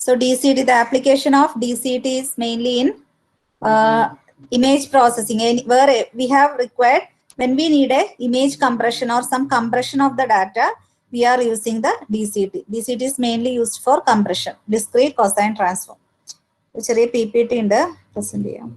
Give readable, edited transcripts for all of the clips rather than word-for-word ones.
So DCT, the application of DCT is mainly in image processing, where we have required when we need a image compression or some compression of the data, we are using the DCT. DCT is mainly used for compression, discrete cosine transform. ചെറിയ PPT ഉണ്ട് present ചെയ്യാം.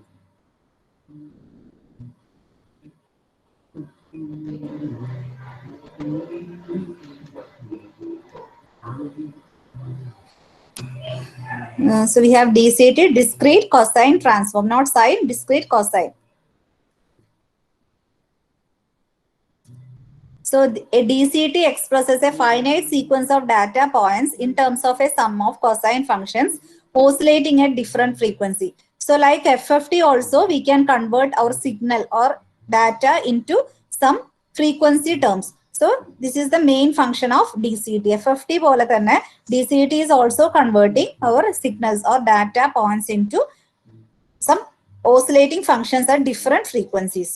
So we have DCT, discrete cosine transform, not sine, discrete cosine. So a DCT expresses a finite sequence of data points in terms of a sum of cosine functions oscillating at different frequency. So like FFT also, we can convert our signal or data into some frequency terms. So this is the main function of DCT. FFT pole thanne DCT is also converting our signals or data points into some oscillating functions at different frequencies.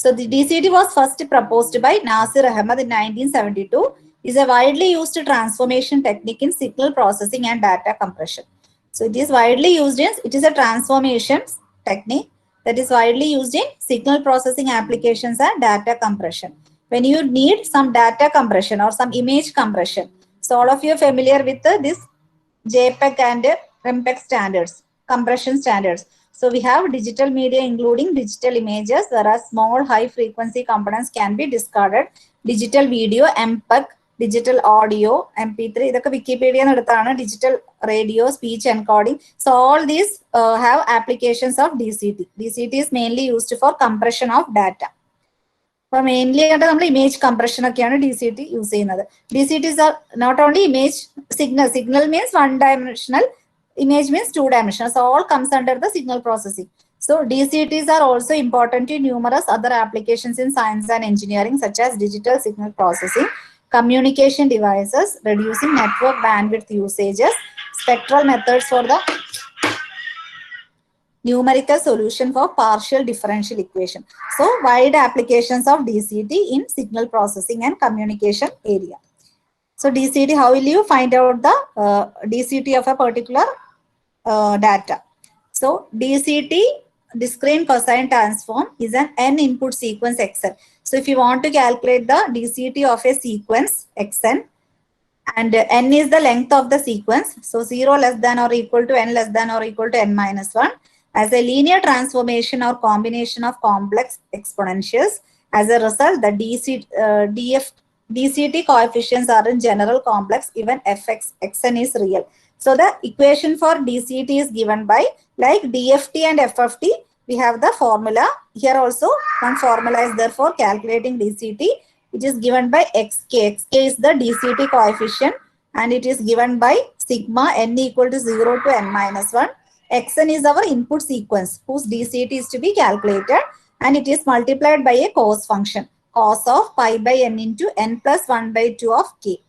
So the DCT was first proposed by Nasir Ahmed in 1972. Is a widely used transformation technique in signal processing and data compression. So it is widely used in, it is a transformation technique that is widely used in signal processing applications and data compression. When you need some data compression or some image compression. So all of you are familiar with this JPEG and MPEG standards, compression standards. So we have digital media including digital images, whereas small high frequency components can be discarded. Digital video, MPEG, digital audio, MP3, ഇതൊക്കെ Wikipedia നടത്താണ്, digital radio, speech encoding. So all these have applications of DCT. DCT is mainly used for compression of data. For mainly image compression DCT use ചെയ്യുന്നത്. DCT is not only image signal. Signal means one dimensional. Image means two dimensional. So all comes under the signal processing. So DCTs are also important in numerous other applications in science and engineering, such as digital signal processing, communication devices, reducing network bandwidth usages, spectral methods for the numerical solution for partial differential equation. So wide applications of DCT in signal processing and communication area. So DCT, how will you find out the DCT of a particular data? So DCT, discrete cosine transform, is an n input sequence xn. So if you want to calculate the DCT of a sequence xn, and n is the length of the sequence, so 0 less than or equal to n less than or equal to n minus 1, as a linear transformation or combination of complex exponentials. As a result, the DCT coefficients are in general complex even fx xn is real. So the equation for DCT is given by, like DFT and FFT, we have the formula. Here also one formula is there for calculating DCT. It is given by xk. Xk is the DCT coefficient and it is given by sigma n equal to 0 to n minus 1. Xn is our input sequence whose DCT is to be calculated, and it is multiplied by a cos function, cos of pi by n into n plus 1 by 2 of k.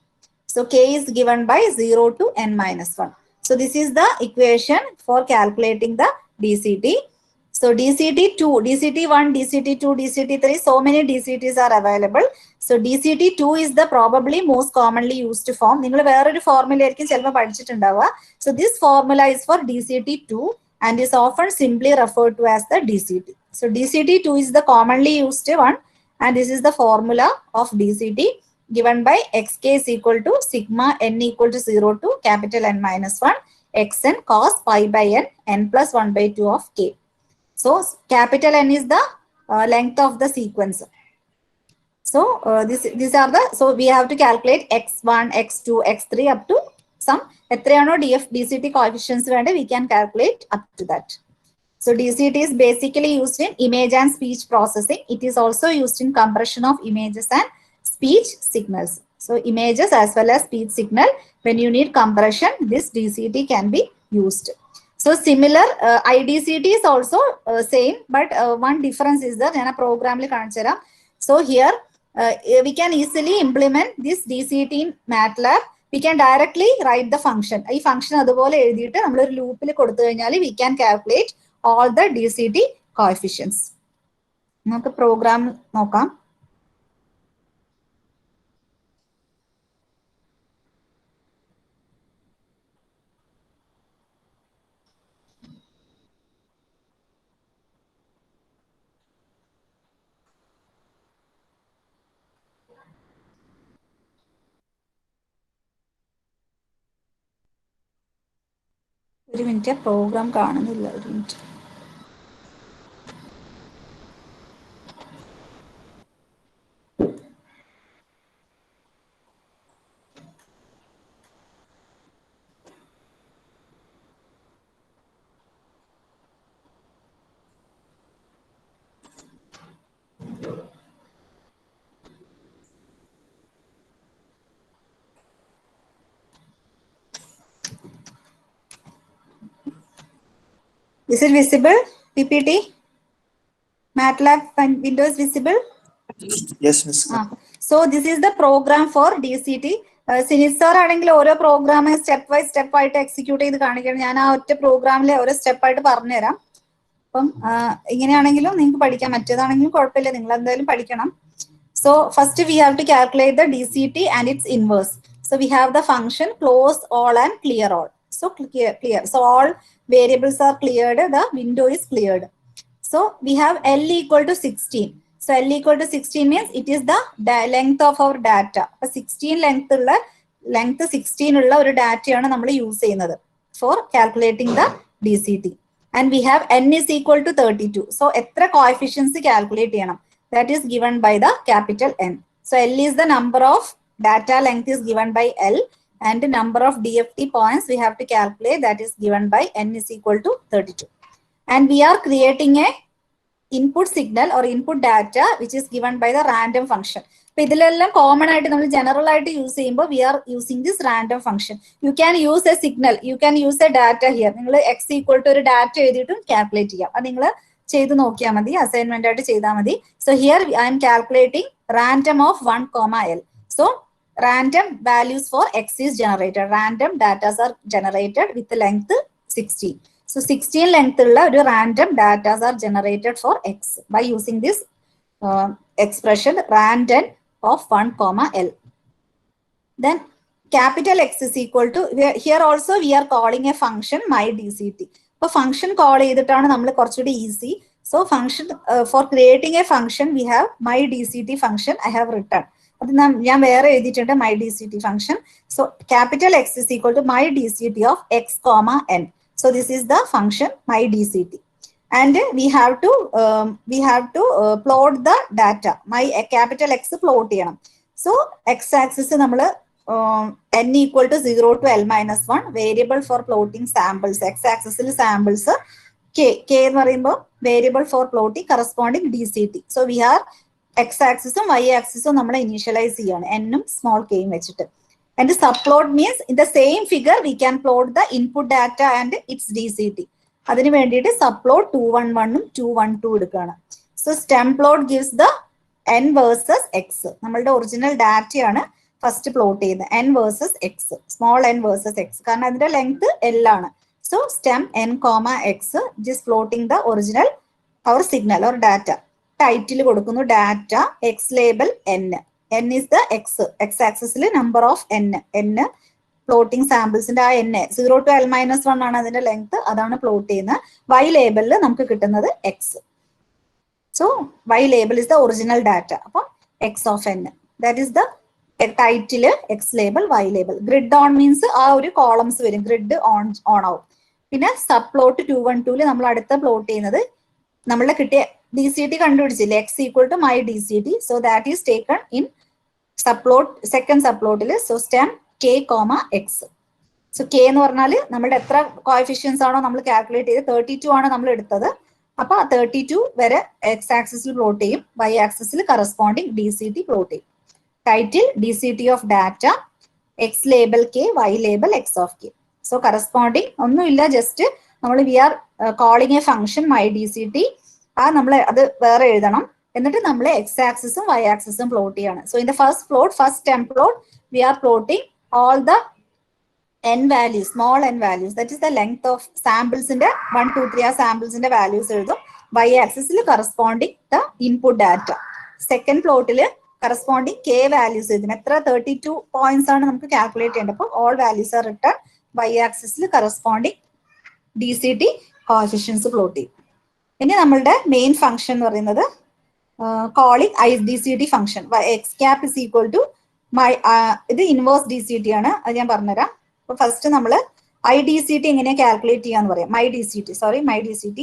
So k is given by 0 to n minus 1. So this is the equation for calculating the DCT. So DCT2, DCT1, DCT2, DCT3, so many DCTs are available. So DCT2 is the probably most commonly used form. നിങ്ങൾ വേറൊരു formula ആയിരിക്കും ചിലപ്പോൾ പഠിച്ചിട്ടുണ്ടാവുക. So this formula is for DCT2 and is often simply referred to as the DCT. So DCT2 is the commonly used one, and this is the formula of DCT given by xk is equal to sigma n equal to 0 to capital N minus 1 xn cos pi by n n plus 1 by 2 of k. So capital N is the length of the sequence. So these are the, so we have to calculate x1, x2, x3 up to some DCT coefficients we can calculate up to that. So DCT is basically used in image and speech processing. It is also used in compression of images and speech signals. So images as well as speech signal, when you need compression, this DCT can be used. So similar IDCT is also same, but one difference is that in a program. So here we can easily implement this DCT in MATLAB. We can directly write the function. This function loop we can calculate all the DCT coefficients. Program ഒരു minute, programme കാണുന്നില്ല, ഒരു minute. Is it visible, PPT? MATLAB window is visible? Yes, Miss. So this is the program for DCT. Sinith sir ആണെങ്കിൽ ഓരോ programme step ആയിട്ട് execute ചെയ്ത് കാണിക്കണം. ഞാൻ ആ ഒറ്റ പ്രോഗ്രാമിലെ ഓരോ സ്റ്റെപ്പ് ആയിട്ട് പറഞ്ഞുതരാം. അപ്പം ഇങ്ങനെയാണെങ്കിലും നിങ്ങൾക്ക് പഠിക്കാം, മറ്റേതാണെങ്കിലും കുഴപ്പമില്ല, നിങ്ങൾ എന്തായാലും പഠിക്കണം. So first we have to calculate the DCT and its inverse. So we have the function close all and clear all. So clear. So all variables are cleared, the window is cleared. So we have L equal to 16. So L equal to 16 means it is the length of our data. 16 length 16 ഉള്ള ഒരു ഡാറ്റയാണ് നമ്മൾ use ചെയ്യുന്നത് for calculating the DCT. And we have n is equal to 32. So എത്ര coefficients calculate ചെയ്യണം? That is given by the capital N. So L is the number of data length is given by L, and the number of DFT points we have to calculate, that is given by N is equal to 32. And we are creating a input signal or input data which is given by the random function. So ഇതിലെല്ലാം common ആയിട്ട് നമ്മൾ general ആയിട്ട് use ചെയ്യുമ്പോൾ we are using this random function. You can use a signal, you can use a data here. നിങ്ങൾ x equal to ഒരു data എഴുതിയിട്ടും calculate ചെയ്യാം. അത് നിങ്ങൾ ചെയ്ത് നോക്കിയാൽ മതി, അസൈൻമെന്റ് ആയിട്ട് ചെയ്താൽ മതി. So here I am calculating random of 1, L. So random values for x is generated. Random data are generated with length 16. So 16 length ulla oru random data are generated for x by using this expression random of 1, L. Then capital X is equal to, here also we are calling a function myDCT. So function call ചെയ്തിട്ടാണ് നമ്മൾ കുറച്ചുകൂടി easy. So function for creating a function we have myDCT function I have written. അത് ഞാൻ വേറെ എഴുതിയിട്ടുണ്ട് myDCT function. So capital X is equal to myDCT of x, n. So this is the function myDCT. And we have to plot the data. My capital X plot ചെയ്യണം. So x-axis നമ്മൾ n equal to 0 to L minus 1 variable for plotting samples. X-axis samples k എന്ന് പറയുമ്പോൾ variable for plotting corresponding DCT. So we are x-axis y-axis നമ്മൾ initialize ചെയ്യാണ് n ഉം small k ഉം വെച്ചിട്ട്. And subplot means in the same figure we can plot the input data and its DCT. അതിനു വേണ്ടിയിട്ട് subplot 211 ഉം 212 എടുക്കുകയാണ്. So stem plot gives the n versus x. നമ്മളുടെ ഒറിജിനൽ ഡാറ്റയാണ് ഫസ്റ്റ് പ്ലോട്ട് ചെയ്യുന്നത്, n versus x, small n versus x, കാരണം അതിന്റെ length L ആണ്. So stem n, x is plotting the original our signal or data. Title കൊടുക്കുന്നു data, x label n. n is the x-axis number of n plotting സാമ്പിൾസിന്റെ ആ n 0 to L minus 1 ആണ് അതിന്റെ length, അതാണ് plot ചെയ്യുന്നത്. y ലേബലിൽ നമുക്ക് കിട്ടുന്നത് x. So y label is the original data. അപ്പം x of n, that is the title, x label, y label. Grid on means ആ ഒരു കോളംസ് വരും, ഗ്രിഡ് ഓൺ ആവും. പിന്നെ സബ് പ്ലോട്ട് 212 നമ്മൾ അടുത്ത പ്ലോട്ട് ചെയ്യുന്നത് നമ്മളെ കിട്ടിയ DCT കണ്ടുപിടിച്ചില്ലേ, x equal to myDCT. So that is taken in subplot, second subplotൽ. So stem k, x. So k എന്ന് പറഞ്ഞാൽ നമ്മുടെ എത്ര കോഎഫിഷ്യൻസ് ആണോ നമ്മൾ കാൽക്കുലേറ്റ് ചെയ്ത് 32 ആണ് നമ്മൾ എടുത്തത്. അപ്പൊ 32 വരെ x ആക്സിസിൽ പ്ലോട്ട് ചെയ്യും, y ആക്സിസിൽ കറസ്പോണ്ടിങ് DCT പ്ലോട്ട് ചെയ്യും. Title DCT of data, x label k, y label x of k. So corresponding ഒന്നുമില്ല, ജസ്റ്റ് നമ്മൾ we are calling a function myDCT. നമ്മൾ അത് വേറെ എഴുതണം. എന്നിട്ട് നമ്മൾ x ആക്സിസും y ആക്സിസും പ്ലോട്ട് ചെയ്യാണ്. So in the first plot, first term plot, we are plotting all the n values, small n values, that is the length of samples in the 1, 2, 3 samples in the values എഴുതും. y axis corresponding the input data. Second plot corresponding k values എഴുതും. എത്ര 32 points ആണ് നമുക്ക് calculate ചെയ്യേണ്ടത്. അപ്പോൾ all values are written. y axis corresponding DCT coefficients plot ചെയ്യും. ഇനി നമ്മളുടെ മെയിൻ ഫംഗ്ഷൻ എന്ന് പറയുന്നത് calling IDCT function. x cap is equal to ഇത് ഇൻവേഴ്സ് DCT ആണ്, അത് ഞാൻ പറഞ്ഞുതരാം. അപ്പൊ ഫസ്റ്റ് നമ്മൾ IDCT എങ്ങനെ കാൽക്കുലേറ്റ് ചെയ്യാന്ന് പറയാം. my DCT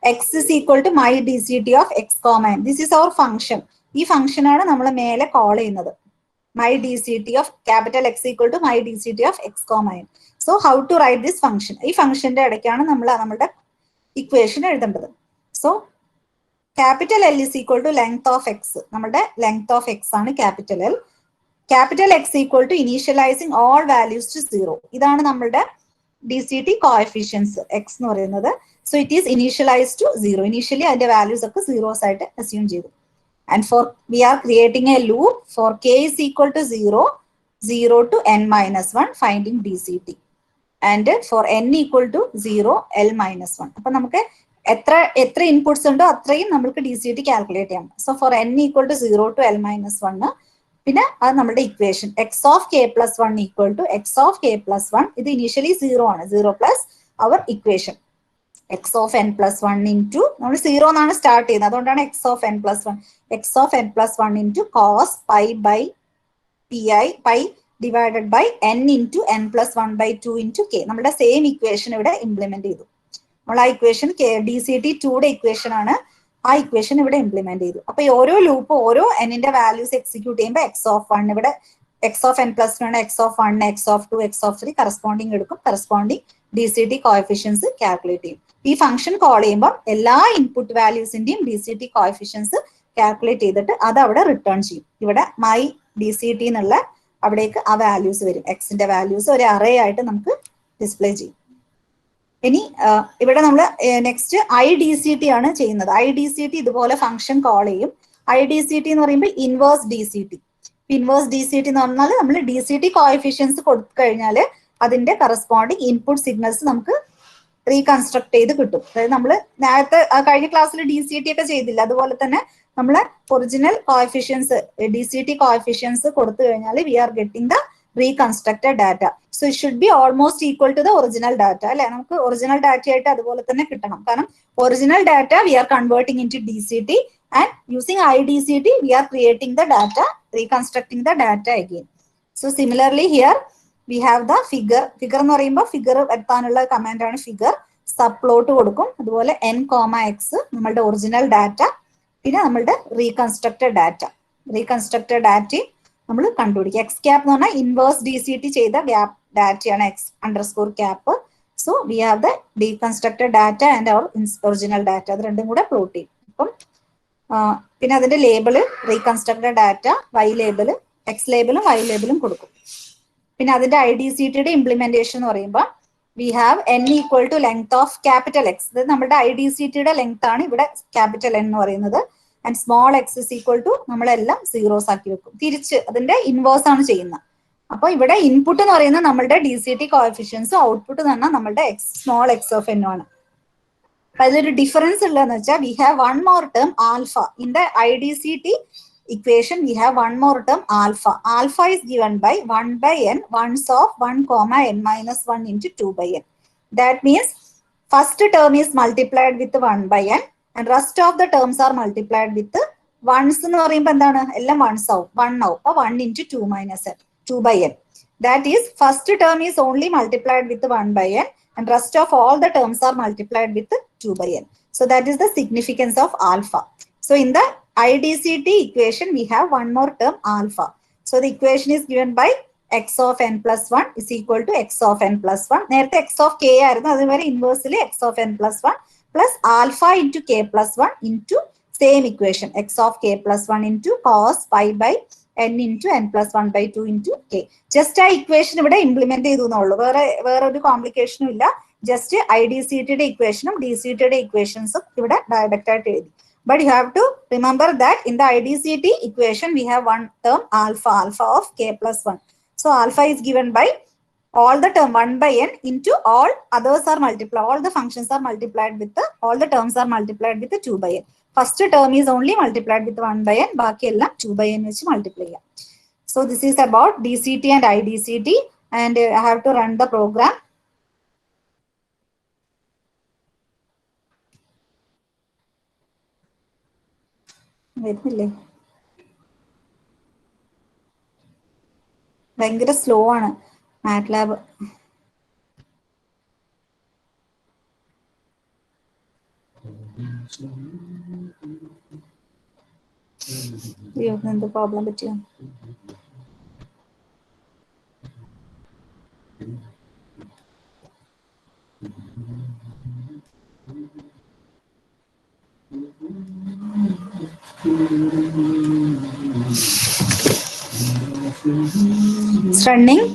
x is equal to my DCT of x comma n. This is our function. ഈ ഫംഗ്ഷൻ ആണ് നമ്മൾ മേലെ കോൾ ചെയ്യുന്നത്. my DCT of capital X equal to my DCT of x comma n. So how to write this function? ഈ ഫംഗ്ഷന്റെ ഇടയ്ക്കാണ് നമ്മൾ നമ്മുടെ ഇക്വേഷൻ എഴുതേണ്ടത്. So capital L is equal to length of x. നമ്മുടെ length of x ആണ് capital L. Capital X equal to initializing all values to 0. ഇതാണ് നമ്മുടെ DCT coefficients x എന്ന് പറയുന്നത്. So it is initialized to 0. Initially അതിന്റെ values ഒക്കെ zeros ആയിട്ട് assume ചെയ്തു. And for we are creating a loop for k is equal to 0, 0 to n minus 1, finding DCT. And for n equal to 0, L minus 1. അപ്പൊ നമുക്ക് എത്ര inputs ഉണ്ടോ അത്രയും നമുക്ക് DCT കാൽക്കുലേറ്റ് ചെയ്യാം. So for n equal to 0 to L minus 1, പിന്നെ അത് നമ്മുടെ equation x of k plus 1 equal to x of k plus 1. ഇത് ഇനീഷ്യലി 0 ആണ്. 0 plus our equation x of n plus 1 into നമ്മൾ 0 എന്നാണ് സ്റ്റാർട്ട് ചെയ്യുന്നത്, അതുകൊണ്ടാണ് x of n plus 1. X of n plus 1 into cos pi by p i pi divided by n into n plus 1 by 2 into k. നമ്മുടെ same equation ഇവിടെ implement ചെയ്തു. നമ്മൾ ആ equation DCT 2യുടെ equation ആണ്, ആ equation ഇവിടെ implement ചെയ്തു. അപ്പൊ ഈ ഓരോ ലൂപ്പ് ഓരോ എന്നിന്റെ വാല്യൂസ് എക്സിക്യൂട്ട് ചെയ്യുമ്പോൾ എക്സ് ഓഫ് 1 ഇവിടെ X of n plus 1, x of 1, x of 2, X of 3 corresponding എടുക്കും. കറസ്പോണ്ടിങ് DCT കോഎഫിഷ്യൻസ് കാൽക്കുലേറ്റ് ചെയ്യും. ഈ ഫംഗ്ഷൻ കോൾ ചെയ്യുമ്പോൾ എല്ലാ ഇൻപുട്ട് വാല്യൂസിന്റെയും DCT കോഎഫിഷ്യൻസ് കാൽക്കുലേറ്റ് ചെയ്തിട്ട് അത് അവിടെ റിട്ടേൺ ചെയ്യും. ഇവിടെ മൈ DCT എന്നുള്ള അവിടേക്ക് ആ വാല്യൂസ് വരും. എക്സിന്റെ വാല്യൂസ് ഒരു അറേ ആയിട്ട് നമുക്ക് ഡിസ്പ്ലേ ചെയ്യും. ഇനി ഇവിടെ നമ്മൾ നെക്സ്റ്റ് IDCT ആണ് ചെയ്യുന്നത്. IDCT ഇതുപോലെ ഫംഗ്ഷൻ കോൾ ചെയ്യും. IDCT എന്ന് പറയുമ്പോൾ ഇൻവേഴ്സ് DCT. ഇൻവേഴ്സ് DCT എന്ന് പറഞ്ഞാൽ നമ്മൾ DCT കോഎഫിഷ്യൻസ് കൊടുത്തു കഴിഞ്ഞാൽ അതിന്റെ കറസ്പോണ്ടിങ് ഇൻപുട്ട് സിഗ്നൽസ് നമുക്ക് റീകൺസ്ട്രക്ട് ചെയ്ത് കിട്ടും. അതായത് നമ്മൾ നേരത്തെ കഴിഞ്ഞ ക്ലാസ്സിൽ DCT ഒക്കെ ചെയ്തില്ല, അതുപോലെ തന്നെ നമ്മൾ ഒറിജിനൽ കോഎഫിഷ്യൻസ് DCT കോഎഫിഷ്യൻസ് കൊടുത്തു കഴിഞ്ഞാൽ we are getting the reconstructed data. So it should be almost equal to the original data അല്ലെ. നമുക്ക് ഒറിജിനൽ ഡാറ്റ ആയിട്ട് അതുപോലെ തന്നെ കിട്ടണം. കാരണം original data we are converting into DCT and using IDCT we are creating the data, reconstructing the data again. So similarly here we have the figure. Figure എന്ന് പറയുമ്പോൾ figure വരുത്താനുള്ള command ആണ് figure. സബ്പ്ലോട്ട് കൊടുക്കും. അതുപോലെ n, x നമ്മളുടെ original data, പിന്നെ നമ്മളുടെ reconstructed ഡാറ്റയും നമ്മൾ കണ്ടുപിടിക്കുക. എക്സ് ക്യാപ്പ് എന്ന് പറഞ്ഞാൽ ഇൻവേഴ്സ് DCT ചെയ്ത ഡാറ്റയാണ് x underscore cap. So we have the reconstructed data and our original data. അത് രണ്ടും കൂടെ പ്ലോട്ട് ചെയ്യും. അപ്പം പിന്നെ അതിന്റെ label reconstructed data, y label, x ലേബിളും y ലേബിളും കൊടുക്കും. പിന്നെ അതിന്റെ IDCTയുടെ ഇംപ്ലിമെന്റേഷൻ എന്ന് പറയുമ്പോൾ we have n equal to length of capital x. ഇത് നമ്മുടെ IDCTയുടെ ലെങ്ത് ആണ് ഇവിടെ ക്യാപിറ്റൽ N എന്ന് പറയുന്നത്. And small x is equal to നമ്മളെല്ലാം സീറോസ് ആക്കി വെക്കും. തിരിച്ച് അതിന്റെ ഇൻവേഴ്സ് ആണ് ചെയ്യുന്നത്. അപ്പൊ ഇവിടെ ഇൻപുട്ട് എന്ന് പറയുന്നത് നമ്മളുടെ DCT കോഎഫിഷ്യൻസും ഔട്ട്പുട്ട് എന്ന് പറഞ്ഞാൽ നമ്മളുടെ സ്മോൾ എക്സ് ഓഫ് n ആണ്. അപ്പൊ അതിലൊരു ഡിഫറൻസ് ഉള്ളതെന്ന് വെച്ചാൽ we have one more term alpha. In the IDCT equation we have one more term alpha. Alpha is given by 1 by n ones of 1 comma n minus 1 into 2 by n. That means first term is multiplied with 1 by n and rest of the terms are multiplied with ones എന്ന് പറയുമ്പോൾ എന്താണ് എല്ലാം ones ആവും, 1 ആവും. അപ്പൊ 1 into 2 minus n, 2 by n. That is first term is only multiplied with 1 by n and rest of all the terms are multiplied with 2 by n. So that is the significance of alpha. So in the IDCT equation we have one more term alpha. So the equation is given by x of n plus 1 is equal to x of n plus 1. നേരത്തെ x of k ആയിരുന്നു, അതുവരെ inversely x of n plus 1 plus alpha into k plus 1 into same equation x of k plus 1 into cos pi by n into n plus 1 by 2 into k. Just ആ equation ഇവിടെ implement ചെയ്തു എന്നുള്ളൂ, വേറെ ഒരു കോംപ്ലിക്കേഷനും ഇല്ല. Just IDCTയുടെ ഇക്വേഷനും DCTയുടെ ഇക്വേഷൻസും ഇവിടെ direct ആയിട്ട് എഴുതി. But you have to remember that in the IDCT equation we have one term alpha of k plus 1. So alpha is given by all the term 1 by n into all others are multiplied. All the functions are multiplied with all the terms are multiplied with 2 by n. First term is only multiplied with 1 by n. ബാക്കി എല്ലാം 2 by n വെച്ച് multiply ചെയ്യാം. So this is about DCT and IDCT and I have to run the program. വരുന്നില്ലേ? ഭയങ്കര slow ആണ് MATLAB. എന്ത് problem പറ്റിയോ? Running.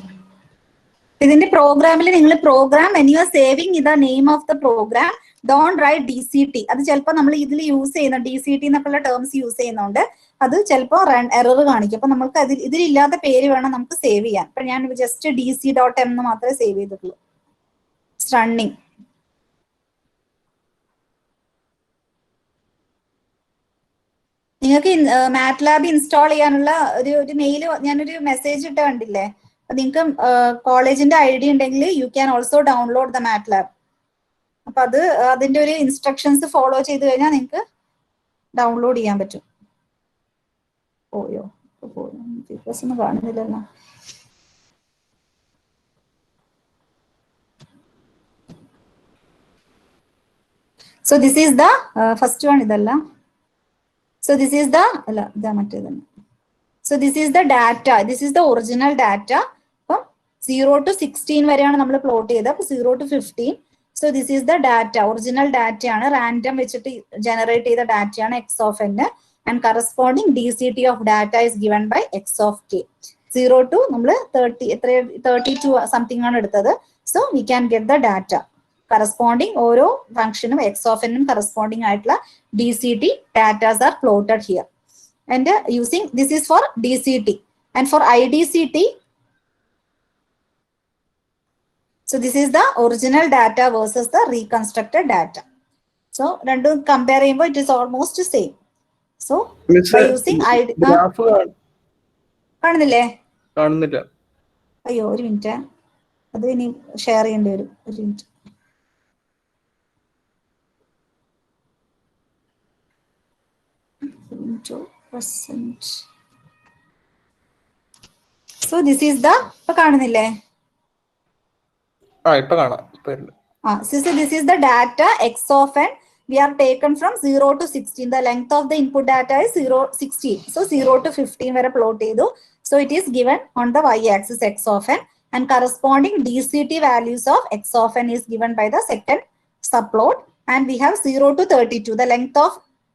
ഇതിന്റെ പ്രോഗ്രാമിൽ നിങ്ങൾ programme when you are saving the name of the program don't write DCT. അത് ചിലപ്പോൾ നമ്മൾ ഇതിൽ യൂസ് ചെയ്യുന്ന DCT എന്നൊക്കെയുള്ള ടേംസ് യൂസ് ചെയ്യുന്നതുകൊണ്ട് അത് ചിലപ്പോൾ എറർ കാണിക്കും. അപ്പൊ നമുക്ക് ഇതിലില്ലാത്ത പേര് വേണം നമുക്ക് സേവ് ചെയ്യാൻ. അപ്പൊ ഞാൻ ജസ്റ്റ് dc.m എന്ന് മാത്രമേ സേവ് ചെയ്തിട്ടുള്ളൂ. റണ്ണിങ്. നിങ്ങൾക്ക് മാറ്റ്ലാബ് ഇൻസ്റ്റാൾ ചെയ്യാനുള്ള ഒരു മെയിൽ ഞാനൊരു മെസ്സേജ് ഇട്ട് കണ്ടില്ലേ? നിങ്ങൾക്ക് കോളേജിന്റെ ID ഉണ്ടെങ്കിൽ you can also download the MATLAB. അപ്പൊ അതിന്റെ ഒരു ഇൻസ്ട്രക്ഷൻസ് ഫോളോ ചെയ്ത് കഴിഞ്ഞാൽ നിങ്ങൾക്ക് ഡൗൺലോഡ് ചെയ്യാൻ പറ്റും. പോയോ? ഒന്നും കാണുന്നില്ലല്ലോ. So this is the first one idalla. So this is the So this is the data. This is the original data. From 0 to 16 വരെയാണ് നമ്മൾ പ്ലോട്ട് ചെയ്തത്. അപ്പോൾ 0 to 15. So this is the data. Original data ആണ്. Random വെച്ചിട്ട് generate ചെയ്ത ഡാറ്റയാണ് x of n. And corresponding DCT of data is given by x of k. 0 to നമ്മൾ 32 something ആണ് എടുത്തത്. So we can get the data. Corresponding ഓരോ ഫംഗ്ഷനും x of n corresponding ആയിട്ടുള്ള DCT datas are plotted here. And using this is for DCT. And for IDCT, so this is the original data versus the reconstructed data. So random compare it is almost the same. So by using കാണുന്നില്ലേ? കാണുന്നില്ല. അയ്യോ ഒരു minute, അത് ഇനി share ചെയ്യേണ്ടി വരും. ഒരു minute. So this is the ഇപ്പൊ കാണുന്നില്ലേ? ഇപ്പൊ കാണാം. This is the data x of n. We are taken from 0 to 16. The length of the input data is 16. So 0 to 15 where plot ചെയ്തു. So it is given on the y-axis x of n, and corresponding DCT values of x of n is given by the second subplot. And we have 0 to 32. The length of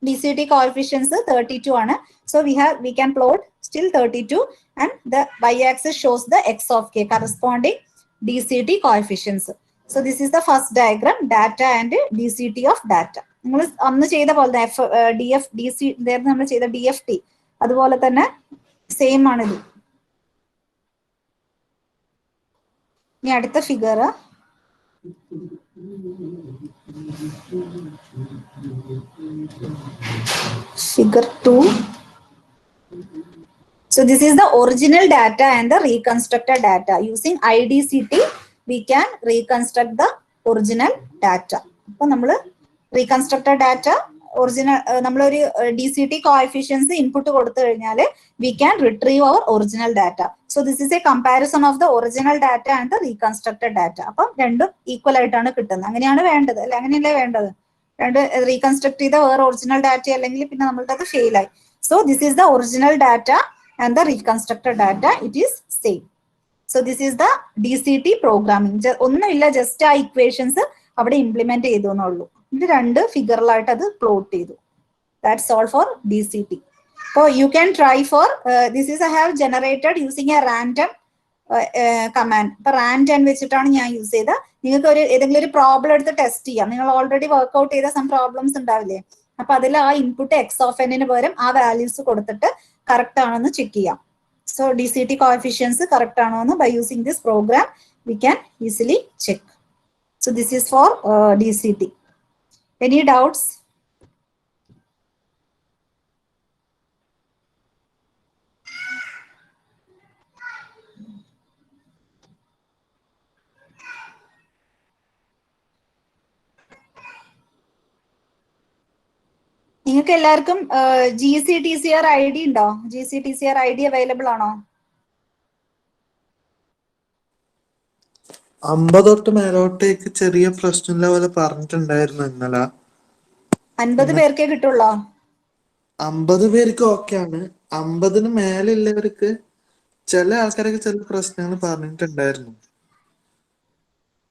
DCT coefficients 32 ആണ്. So we can plot still 32, and the y-axis shows the x of k corresponding DCT coefficients. So this is the first diagram, data and DCT of data. നമ്മൾ അന്ന് ചെയ്ത പോലെ നമ്മൾ ചെയ്ത DFT അതുപോലെ തന്നെ same ആണിത്. ഇനി അടുത്ത figure figure 2. So this is the original data and the reconstructed data. Using IDCT, we can reconstruct the original data. അപ്പോൾ നമ്മൾ reconstructed data original നമ്മളൊരു DCT coefficients ഇൻപുട്ട് കൊടുത്തു കഴിഞ്ഞാൽ we can retrieve our original data. So this is a comparison of the original data and the reconstructed data. അപ്പം രണ്ടും equal ആയിട്ടാണ് കിട്ടുന്നത്. അങ്ങനെയാണ് വേണ്ടത് അല്ലെ? അങ്ങനെയല്ലേ വേണ്ടത്? രണ്ട് റീകൺസ്ട്രക്ട് ചെയ്ത വേറെ ഒറിജിനൽ ഡാറ്റ അല്ലെങ്കിൽ പിന്നെ നമ്മളുടെ അത് ഫെയിൽ ആയി. So this is the original data and the reconstructed data. It is same. So this is the DCT programming. ഒന്നുമില്ല, ജസ്റ്റ് ആ ഇക്വേഷൻസ് അവിടെ ഇംപ്ലിമെന്റ് ചെയ്തു എന്നുള്ളൂ. ഇത് രണ്ട് ഫിഗറിലായിട്ട് അത് പ്ലോട്ട് ചെയ്തു. That's all for DCT. So you can try for this is I have generated using a random command. ഇപ്പൊ റാൻഡം വെച്ചിട്ടാണ് ഞാൻ യൂസ് ചെയ്തത്. നിങ്ങൾക്ക് ഏതെങ്കിലും ഒരു പ്രോബ്ലം എടുത്ത് ടെസ്റ്റ് ചെയ്യാം. നിങ്ങൾ ഓൾറെഡി വർക്ക്ഔട്ട് ചെയ്ത സം പ്രോബ്ലംസ് ഉണ്ടാവില്ലേ? അപ്പൊ അതിൽ ആ ഇൻപുട്ട് എക്സ് ഓഫ് എന്നിന് പകരം ആ വാല്യൂസ് കൊടുത്തിട്ട് കറക്റ്റ് ആണെന്ന് ചെക്ക് ചെയ്യാം. സോ DCT കോഎഫിഷ്യൻസ് കറക്റ്റ് ആണോ എന്ന് by using this program we can easily check. So this is for DCT. Any doubts? നിങ്ങൾക്ക് എല്ലാവർക്കും GCTCR ID ഉണ്ടോ? GCTCR ID അവൈലബിൾ ആണോ? 50 തൊട്ട് മേലോട്ടേക്ക് ചെറിയ പ്രശ്നമില്ല പോലെ പറഞ്ഞിട്ടുണ്ടായിരുന്നു ഇന്നലെ. 50 പേർക്കേ കിട്ടുള്ളോ? 50 പേർക്ക് ഓക്കെയാണ്. 50-ന് മേലെയുള്ളവർക്ക് ചില ആൾക്കാരൊക്കെ ചില പ്രശ്നങ്ങൾ പറഞ്ഞിട്ടുണ്ടായിരുന്നു.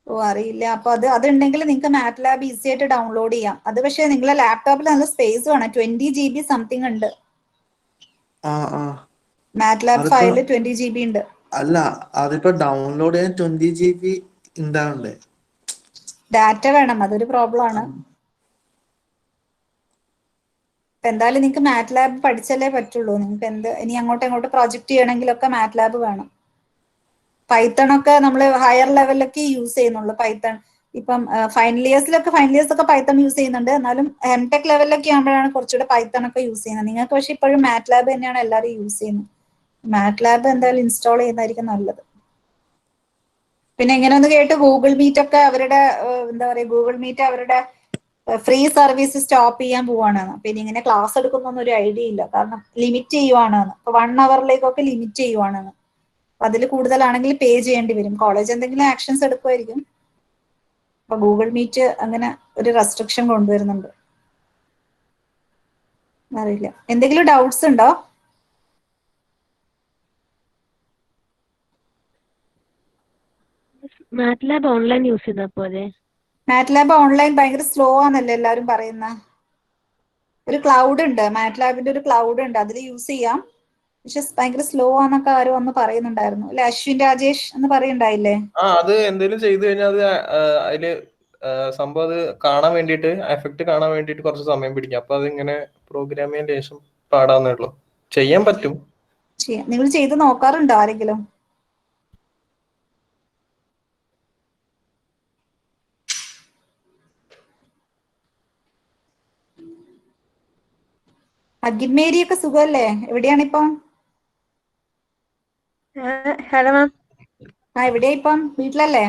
ഓ അറിയില്ല. അപ്പൊ അതുണ്ടെങ്കിൽ നിങ്ങൾക്ക് മാറ്റ്ലാബ് ഈസി ആയിട്ട് ഡൗൺലോഡ് ചെയ്യാം. അത് പക്ഷേ നിങ്ങളെ ലാപ്ടോപ്പിൽ നല്ല സ്പേസ് വേണം. 20 GB സംതിങ് ഉണ്ട്. മാറ്റ്ലാബ് അതിപ്പോ ഫയല് 20 GB ഉണ്ട്. അല്ല, അതിപ്പോ ഡൗൺലോഡ് ചെയ്യാൻ 20 GB ഉണ്ടാവണ്ടേ? ഡാറ്റ വേണം, അതൊരു പ്രോബ്ലം ആണ്. എന്തായാലും നിങ്ങൾക്ക് മാറ്റ്ലാബ് പഠിച്ചല്ലേ പറ്റുള്ളൂ. നിങ്ങൾക്ക് ഇനി അങ്ങോട്ട് പ്രോജക്റ്റ് ചെയ്യണമെങ്കിലൊക്കെ മാറ്റ്ലാബ് വേണം. പൈത്തൺ ഒക്കെ നമ്മൾ ഹയർ ലെവലിലൊക്കെ യൂസ് ചെയ്യുന്നുള്ളൂ. പൈത്തൺ ഇപ്പം ഫൈനൽ ഇയേഴ്സ് ഒക്കെ പൈത്തൺ യൂസ് ചെയ്യുന്നുണ്ട്. എന്നാലും എംടെക് ലെവലിലൊക്കെ ആകുമ്പോഴാണ് കുറച്ചുകൂടെ പൈത്തൺ ഒക്കെ യൂസ് ചെയ്യുന്നത്. നിങ്ങൾക്ക് പക്ഷെ ഇപ്പോഴും മാറ്റ്ലാബ് തന്നെയാണ് എല്ലാവരും യൂസ് ചെയ്യുന്നത്. മാറ്റ്ലാബ് എന്തായാലും ഇൻസ്റ്റാൾ ചെയ്യുന്നതായിരിക്കും നല്ലത്. പിന്നെ എങ്ങനെയൊന്ന് കേട്ട് ഗൂഗിൾ മീറ്റ് ഒക്കെ അവരുടെ എന്താ പറയുക, ഗൂഗിൾ മീറ്റ് അവരുടെ ഫ്രീ സർവീസ് സ്റ്റോപ്പ് ചെയ്യാൻ പോവാണ്. പിന്നെ ഇങ്ങനെ ക്ലാസ് എടുക്കുന്നൊന്നും ഒരു ഐഡിയ ഇല്ല. കാരണം ലിമിറ്റ് ചെയ്യുവാണ്. ഇപ്പൊ 1 അവറിലേക്കൊക്കെ ലിമിറ്റ് ചെയ്യുവാണ്. അതിൽ കൂടുതലാണെങ്കിൽ പേ ചെയ്യേണ്ടി വരും. കോളേജ് എന്തെങ്കിലും ആക്ഷൻസ് എടുക്കുമായിരിക്കും. അപ്പൊ ഗൂഗിൾ മീറ്റ് അങ്ങനെ ഒരു റെസ്ട്രിക്ഷൻ കൊണ്ടുവരുന്നുണ്ട്. അറിയില്ല. എന്തെങ്കിലും ഡൗട്ട്സ് ഉണ്ടോ? മാറ്റ്ലാബ് ഓൺലൈൻ യൂസ് ചെയ്താൽ പോരെ? മാറ്റ്ലാബ് ഓൺലൈൻ ഭയങ്കര സ്ലോ ആണല്ലേ എല്ലാവരും പറയുന്ന. ഒരു ക്ലൗഡ് ഉണ്ട്, മാറ്റ്ലാബിന്റെ ഒരു ക്ലൗഡ് ഉണ്ട്, അതിൽ യൂസ് ചെയ്യാം. പക്ഷെ ഭയങ്കര സ്ലോ ആന്നൊക്കെ ആരോ ഒന്ന് പറയുന്നുണ്ടായിരുന്നു അല്ലെ? അശ്വിൻ രാജേഷ് എന്ന് പറയുണ്ടായില്ലേ? അത് എന്തെങ്കിലും ചെയ്തു കഴിഞ്ഞാൽ അത് അതില് സംഭവം അത് കാണാൻ വേണ്ടിയിട്ട്, എഫക്ട് കാണാൻ വേണ്ടിയിട്ട് കുറച്ച് സമയം പിടിക്കും. അപ്പൊ അതിങ്ങനെ പ്രോഗ്രാം ചെയ്യാൻ ശേഷം പാടാന്നേ ഉള്ളൂ. ചെയ്യാൻ പറ്റും. നിങ്ങൾ ചെയ്ത് നോക്കാറുണ്ടോ ആരെങ്കിലും? അഗിമേരി ഒക്കെ സുഖമല്ലേ? എവിടെയാണിപ്പം? Hello ma'am. എവിടെയാ ഇപ്പം? വീട്ടിലല്ലേ?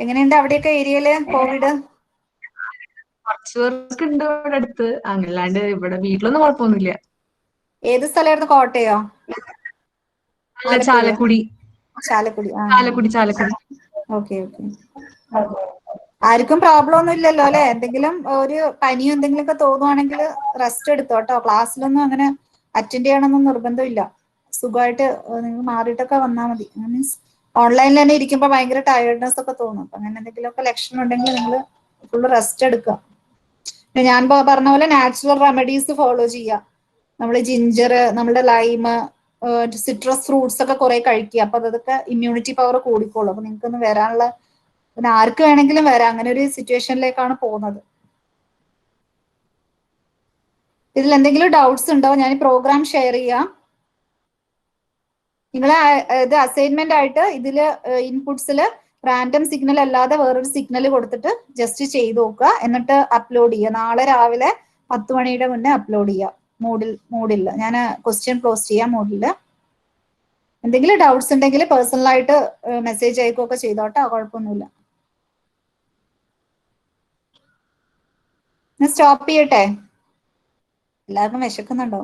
എങ്ങനെയുണ്ട് അവിടെയൊക്കെ ഏരിയയില് കോവിഡ്? കുറച്ച് പേർക്ക് ഉണ്ട് ഇവിടെ അടുത്ത്. അങ്ങല്ലാണ്ട് ഇവിടെ വീട്ടിലൊന്നും കുഴപ്പമൊന്നുമില്ല. ഏത് സ്ഥലമായിരുന്നു? കോട്ടയോ? ചാലക്കുടി. ചാലക്കുടി. ചാലക്കുടി. ഓക്കെ. ആർക്കും പ്രോബ്ലം ഒന്നും ഇല്ലല്ലോ അല്ലെ? എന്തെങ്കിലും ഒരു പനിയോ എന്തെങ്കിലുമൊക്കെ തോന്നുവാണെങ്കിൽ റെസ്റ്റ് എടുത്തോ കേട്ടോ. ക്ലാസ്സിലൊന്നും അങ്ങനെ അറ്റൻഡ് ചെയ്യണമെന്നൊന്നും നിർബന്ധമില്ല. സുഖമായിട്ട് നിങ്ങൾ മാറിയിട്ടൊക്കെ വന്നാൽ മതി. മീൻസ് ഓൺലൈനിൽ തന്നെ ഇരിക്കുമ്പോൾ ഭയങ്കര ടയർഡ്നെസ് ഒക്കെ തോന്നും. അപ്പൊ അങ്ങനെ എന്തെങ്കിലുമൊക്കെ ലക്ഷണം ഉണ്ടെങ്കിൽ നിങ്ങൾ ഫുള്ള് റെസ്റ്റ് എടുക്കുക. ഞാൻ പറഞ്ഞ പോലെ നാച്ചുറൽ റെമഡീസ് ഫോളോ ചെയ്യുക. നമ്മൾ ജിഞ്ചർ, നമ്മുടെ ലൈമ്, സിട്രസ് ഫ്രൂട്ട്സ് ഒക്കെ കുറെ കഴിക്കുക. അപ്പൊ അതൊക്കെ ഇമ്മ്യൂണിറ്റി പവർ കൂടിക്കോളും. അപ്പൊ നിങ്ങൾക്കൊന്ന് വരാനുള്ള, പിന്നെ ആർക്ക് വേണമെങ്കിലും വരാം. അങ്ങനെ ഒരു സിറ്റുവേഷനിലേക്കാണ് പോകുന്നത്. ഇതിൽ എന്തെങ്കിലും ഡൗട്ട്സ് ഉണ്ടോ? ഞാൻ പ്രോഗ്രാം ഷെയർ ചെയ്യാം. നിങ്ങൾ ഇത് അസൈൻമെന്റ് ആയിട്ട് ഇതില് ഇൻപുട്സിൽ റാൻഡം സിഗ്നൽ അല്ലാതെ വേറൊരു സിഗ്നൽ കൊടുത്തിട്ട് ജസ്റ്റ് ചെയ്ത് നോക്കുക. എന്നിട്ട് അപ്ലോഡ് ചെയ്യുക. നാളെ രാവിലെ 10 മണിയുടെ മുന്നേ അപ്ലോഡ് ചെയ്യുക. മൂഡിൽ ഞാൻ ക്വസ്റ്റ്യൻ പോസ്റ്റ് ചെയ്യാം മൂഡില്. എന്തെങ്കിലും ഡൗട്ട്സ് ഉണ്ടെങ്കിൽ പേഴ്സണലായിട്ട് മെസ്സേജ് അയക്കുകയൊക്കെ ചെയ്തോട്ടോ, കുഴപ്പമൊന്നുമില്ല. ഞാൻ സ്റ്റോപ്പ് ചെയ്യട്ടെ? എല്ലാവർക്കും വിശക്കുന്നുണ്ടോ?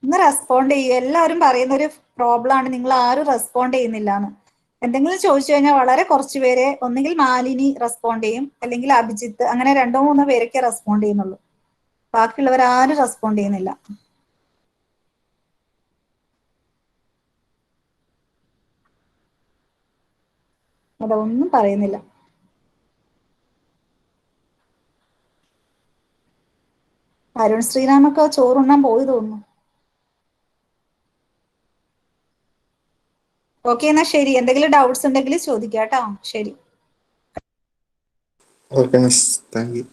ഒന്ന് റെസ്പോണ്ട് ചെയ്യൂ. എല്ലാവരും പറയുന്ന ഒരു പ്രോബ്ലം ആണ്, നിങ്ങൾ ആരും റെസ്പോണ്ട് ചെയ്യുന്നില്ല എന്ന്. എന്തെങ്കിലും ചോദിച്ചു കഴിഞ്ഞാൽ വളരെ കുറച്ച് പേരെ, ഒന്നുകിൽ മാലിനി റെസ്പോണ്ട് ചെയ്യും, അല്ലെങ്കിൽ അഭിജിത്ത്, അങ്ങനെ 2-3 പേരൊക്കെ റെസ്പോണ്ട് ചെയ്യുന്നുള്ളൂ. ബാക്കിയുള്ളവർ ആരും റെസ്പോണ്ട് ചെയ്യുന്നില്ല. അതൊന്നും പറയുന്നില്ല. അരുൺ ശ്രീറാമൊക്കെ ചോറുണ്ണാൻ പോയി തോന്നുന്നു. ഓക്കെ, എന്നാ ശരി. എന്തെങ്കിലും ഡൗട്ട്സ് ഉണ്ടെങ്കിൽ ചോദിക്കാം കേട്ടോ. ശരി. Okay miss, thank you.